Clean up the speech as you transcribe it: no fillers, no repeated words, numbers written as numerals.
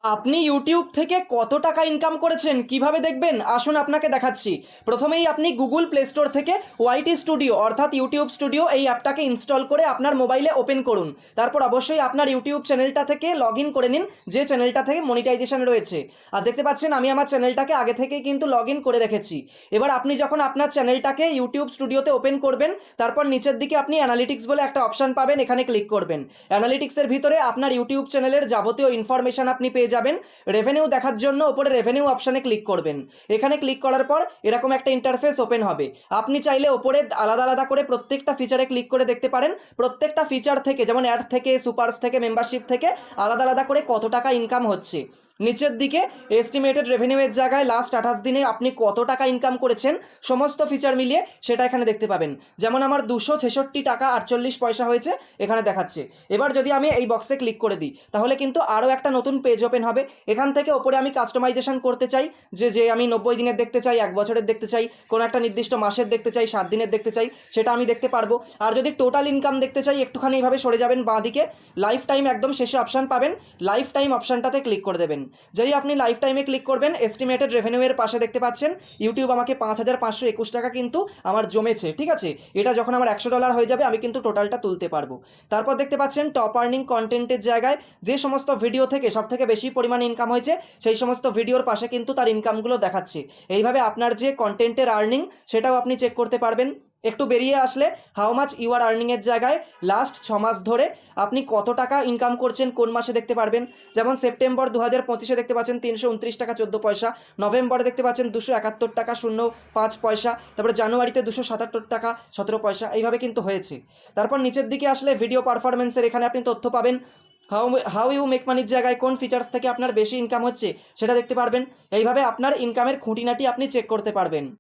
আপনি ইউটিউব থেকে কত টাকা ইনকাম করেছেন কিভাবে দেখবেন আসুন আপনাকে দেখাচ্ছি। প্রথমেই আপনি গুগল প্লে স্টোর থেকে ওয়াইটি স্টুডিও অর্থাৎ ইউটিউব স্টুডিও এই অ্যাপটাকে ইনস্টল করে আপনার মোবাইলে ওপেন করুন। তারপর অবশ্যই আপনার ইউটিউব চ্যানেলটা থেকে লগ ইন করে নিন, যে চ্যানেলটা থেকে মনিটাইজেশন রয়েছে। আর দেখতে পাচ্ছেন আমি আমার চ্যানেলটাকে আগে থেকেই কিন্তু লগ ইন করে রেখেছি। এবার আপনি যখন আপনার চ্যানেলটাকে ইউটিউব স্টুডিওতে ওপেন করবেন, তারপর নিচের দিকে আপনি অ্যানালিটিক্স বলে একটা অপশান পাবেন, এখানে ক্লিক করবেন। অ্যানালিটিক্সের ভিতরে আপনার ইউটিউব চ্যানেলের যাবতীয় ইনফরমেশান আপনি পেয়ে যাবেন। রেভিনিউ দেখার জন্য উপরে রেভিনিউ অপশানে ক্লিক করবেন। এখানে ক্লিক করার পর এরকম একটা ইন্টারফেস ওপেন হবে। আপনি চাইলে ওপরে আলাদা আলাদা করে প্রত্যেকটা ফিচারে ক্লিক করে দেখতে পারেন। প্রত্যেকটা ফিচার থেকে, যেমন অ্যাড থেকে, সুপারস থেকে, মেম্বারশিপ থেকে আলাদা আলাদা করে কত টাকা ইনকাম হচ্ছে। নিচের দিকে এস্টিমেটেড রেভিনিউয়ের জায়গায় লাস্ট 28 দিনে আপনি কত টাকা ইনকাম করেছেন সমস্ত ফিচার মিলিয়ে সেটা এখানে দেখতে পাবেন। যেমন আমার 266 টাকা 48 পয়সা হয়েছে এখানে দেখাচ্ছে। এবার যদি আমি এই বক্সে ক্লিক করে দিই তাহলে কিন্তু আরও একটা নতুন পেজ ওপেন হবে। এখান থেকে ওপরে আমি কাস্টমাইজেশন করতে চাই, যে আমি 90 দিনের দেখতে চাই, 1 বছরের দেখতে চাই, কোনো একটা নির্দিষ্ট মাসের দেখতে চাই, 7 দিনের দেখতে চাই, সেটা আমি দেখতে পারবো। আর যদি টোটাল ইনকাম দেখতে চাই একটুখানি এইভাবে সরে যাবেন বাঁ দিকে, লাইফ টাইম একদম শেষে অপশান পাবেন, লাইফ টাইম অপশানটাতে ক্লিক করে দেবেন। যেই আপনি লাইফ টাইমে ক্লিক করবেন এস্টিমেটেড রেভিনিউয়ের পাশে দেখতে পাচ্ছেন ইউটিউব আমাকে 5521 টাকা কিন্তু আমার জমেছে, ঠিক আছে। এটা যখন আমার $100 হয়ে যাবে আমি কিন্তু টোটালটা তুলতে পারবো। তারপর দেখতে পাচ্ছেন টপ আর্নিং কন্টেন্টের জায়গায় যে সমস্ত ভিডিও থেকে সবথেকে বেশি পরিমাণে ইনকাম হয়েছে সেই সমস্ত ভিডিওর পাশে কিন্তু তার ইনকামগুলো দেখাচ্ছে। এইভাবে আপনার যে কন্টেন্টের আর্নিং সেটাও আপনি চেক করতে পারবেন। একটু বেরিয়ে আসলে হাউ মাচ ইউ আর আর্নিংয়ের জায়গায় লাস্ট 6 মাস ধরে আপনি কত টাকা ইনকাম করছেন কোন মাসে দেখতে পারবেন। যেমন সেপ্টেম্বর 2025-এ দেখতে পাচ্ছেন 329 টাকা 14 পয়সা, নভেম্বরে দেখতে পাচ্ছেন 271 টাকা 05 পয়সা, তারপরে জানুয়ারিতে 277 টাকা 17 পয়সা, এইভাবে কিন্তু হয়েছে। তারপর নিচের দিকে আসলে ভিডিও পারফরমেন্সের এখানে আপনি তথ্য পাবেন। হাউ ইউ মেক মানির জায়গায় কোন ফিচার্স থেকে আপনার বেশি ইনকাম হচ্ছে সেটা দেখতে পারবেন। এইভাবে আপনার ইনকামের খুঁটিনাটি আপনি চেক করতে পারবেন।